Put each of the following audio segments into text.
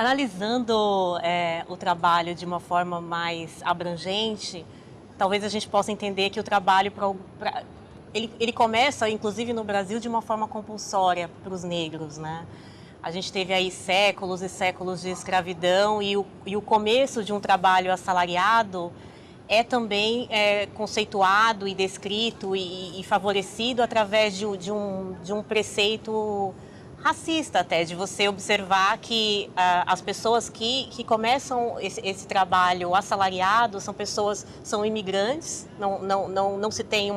Analisando o trabalho de uma forma mais abrangente, talvez a gente possa entender que o trabalho ele começa, inclusive no Brasil, de uma forma compulsória para os negros, né? A gente teve aí séculos e séculos de escravidão e o começo de um trabalho assalariado é também conceituado e descrito e favorecido através de um preceito racista até, de você observar que as pessoas que começam esse trabalho assalariado são imigrantes, não se tem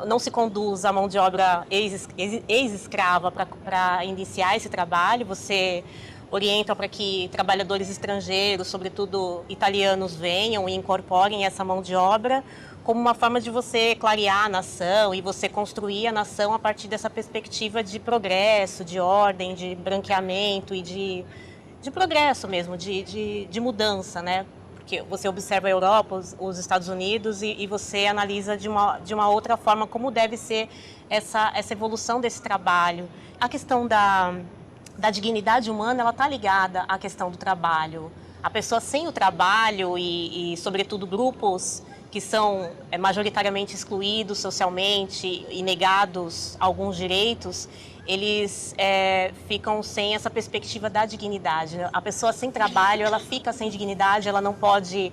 não se conduz a mão de obra ex-escrava para iniciar esse trabalho, você orienta para que trabalhadores estrangeiros, sobretudo italianos, venham e incorporem essa mão de obra como uma forma de você clarear a nação e você construir a nação a partir dessa perspectiva de progresso, de ordem, de branqueamento e de progresso mesmo, de mudança, né? Porque você observa a Europa, os Estados Unidos e você analisa de uma outra forma como deve ser essa evolução desse trabalho. A questão da dignidade humana, ela está ligada à questão do trabalho. A pessoa sem o trabalho e sobretudo, grupos que são majoritariamente excluídos socialmente e negados alguns direitos, eles ficam sem essa perspectiva da dignidade. A pessoa sem trabalho, ela fica sem dignidade, ela não pode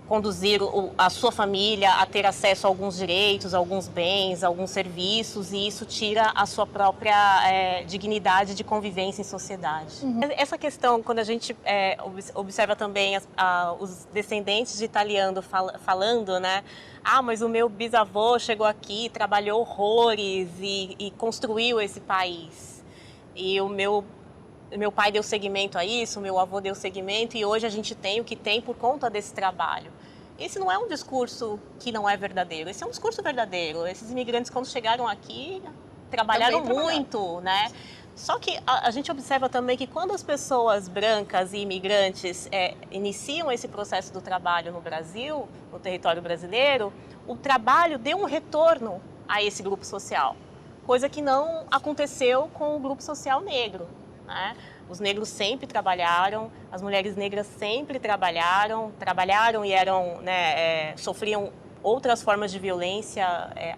conduzir a sua família a ter acesso a alguns direitos, a alguns bens, a alguns serviços, e isso tira a sua própria dignidade de convivência em sociedade. Uhum. Essa questão, quando a gente observa também os descendentes de italiano falando, né? Ah, mas o meu bisavô chegou aqui, trabalhou horrores e construiu esse país. E o meu pai deu seguimento a isso, o meu avô deu seguimento e hoje a gente tem o que tem por conta desse trabalho. Esse não é um discurso que não é verdadeiro, esse é um discurso verdadeiro. Esses imigrantes, quando chegaram aqui, trabalharam muito, né? Só que a gente observa também que quando as pessoas brancas e imigrantes iniciam esse processo do trabalho no Brasil, no território brasileiro, o trabalho deu um retorno a esse grupo social, coisa que não aconteceu com o grupo social negro. Né? Os negros sempre trabalharam, as mulheres negras sempre trabalharam e eram, sofriam outras formas de violência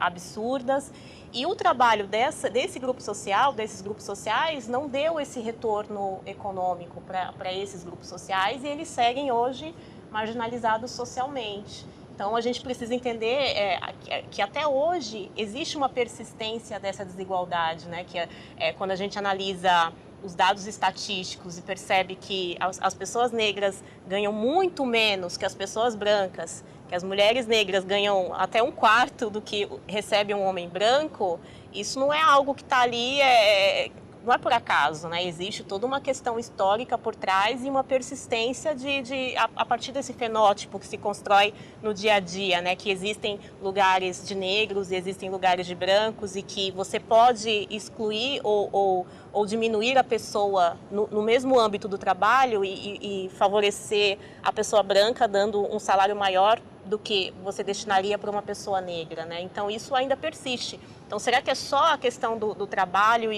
absurdas. E o trabalho desses grupos sociais, não deu esse retorno econômico para esses grupos sociais e eles seguem hoje marginalizados socialmente. Então, a gente precisa entender que até hoje existe uma persistência dessa desigualdade, né? Que quando a gente analisa os dados estatísticos e percebe que as pessoas negras ganham muito menos que as pessoas brancas, que as mulheres negras ganham até um quarto do que recebe um homem branco, isso não é algo que está ali, não é por acaso, né? Existe toda uma questão histórica por trás e uma persistência a partir desse fenótipo que se constrói no dia a dia, né? Que existem lugares de negros e existem lugares de brancos e que você pode excluir ou diminuir a pessoa no mesmo âmbito do trabalho e favorecer a pessoa branca dando um salário maior do que você destinaria para uma pessoa negra, né? Então isso ainda persiste. Então será que é só a questão do trabalho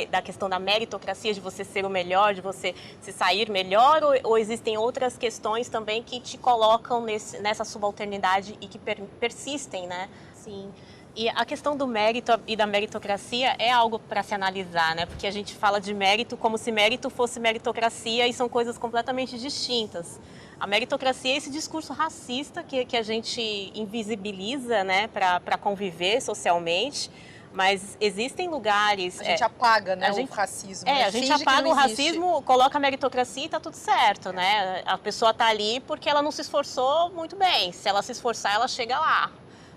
da questão da meritocracia, de você ser o melhor, de você se sair melhor, ou existem outras questões também que te colocam nessa subalternidade e que persistem, né? Sim. E a questão do mérito e da meritocracia é algo para se analisar, né? Porque a gente fala de mérito como se mérito fosse meritocracia e são coisas completamente distintas. A meritocracia é esse discurso racista que a gente invisibiliza, né, para conviver socialmente, mas existem lugares... A gente apaga, né, o racismo. A gente apaga o racismo, coloca a meritocracia e está tudo certo, né? A pessoa está ali porque ela não se esforçou muito bem. Se ela se esforçar, ela chega lá,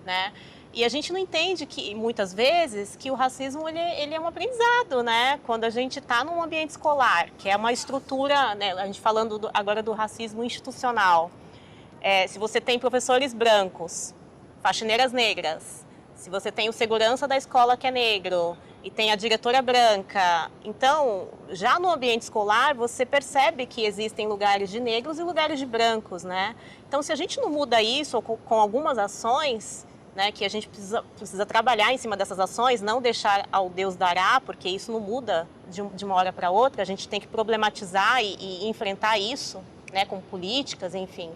né? E a gente não entende que, muitas vezes, que o racismo ele é um aprendizado, né? Quando a gente está num ambiente escolar, que é uma estrutura, né? A gente falando agora do racismo institucional. Se você tem professores brancos, faxineiras negras, se você tem o segurança da escola que é negro e tem a diretora branca, então, já no ambiente escolar, você percebe que existem lugares de negros e lugares de brancos, né? Então, se a gente não muda isso com algumas ações, né, que a gente precisa trabalhar em cima dessas ações, não deixar ao Deus dará, porque isso não muda de uma hora para outra, a gente tem que problematizar e enfrentar isso, né, com políticas, enfim.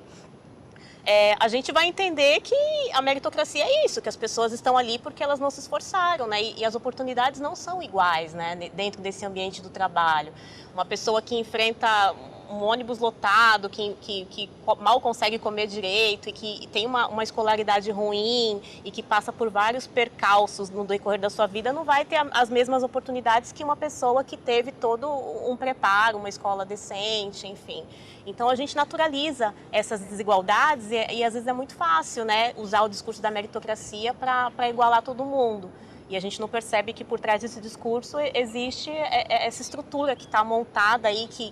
A gente vai entender que a meritocracia é isso, que as pessoas estão ali porque elas não se esforçaram, né? E as oportunidades não são iguais, né? Dentro desse ambiente do trabalho. Uma pessoa que enfrenta um ônibus lotado, que mal consegue comer direito e que tem uma escolaridade ruim e que passa por vários percalços no decorrer da sua vida, não vai ter as mesmas oportunidades que uma pessoa que teve todo um preparo, uma escola decente, enfim. Então a gente naturaliza essas desigualdades e às vezes é muito fácil, né, usar o discurso da meritocracia para igualar todo mundo. E a gente não percebe que por trás desse discurso existe essa estrutura que está montada aí, que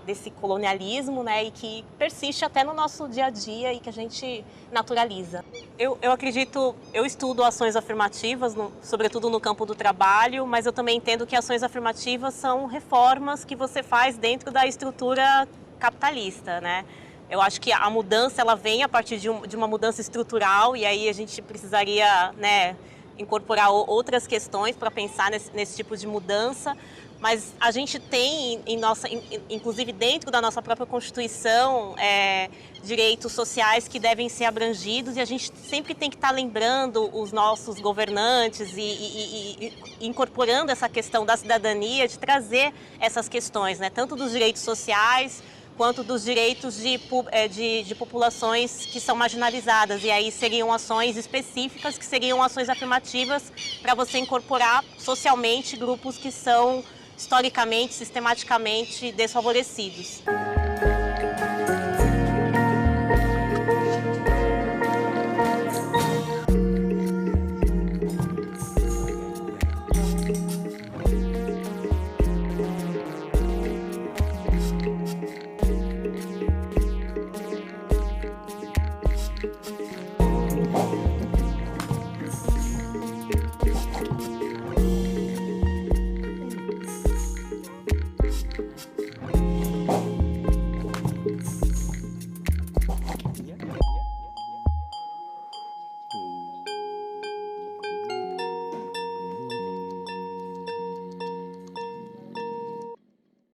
desse colonialismo, né, e que persiste até no nosso dia a dia e que a gente naturaliza. Eu acredito, eu estudo ações afirmativas, sobretudo no campo do trabalho, mas eu também entendo que ações afirmativas são reformas que você faz dentro da estrutura capitalista, né? Eu acho que a mudança ela vem a partir de uma mudança estrutural e aí a gente precisaria, né, incorporar outras questões para pensar nesse tipo de mudança, mas a gente tem, inclusive dentro da nossa própria Constituição, direitos sociais que devem ser abrangidos e a gente sempre tem que estar lembrando os nossos governantes e incorporando essa questão da cidadania, de trazer essas questões, né, tanto dos direitos sociais, quanto dos direitos de populações que são marginalizadas. E aí seriam ações específicas, que seriam ações afirmativas para você incorporar socialmente grupos que são historicamente, sistematicamente desfavorecidos.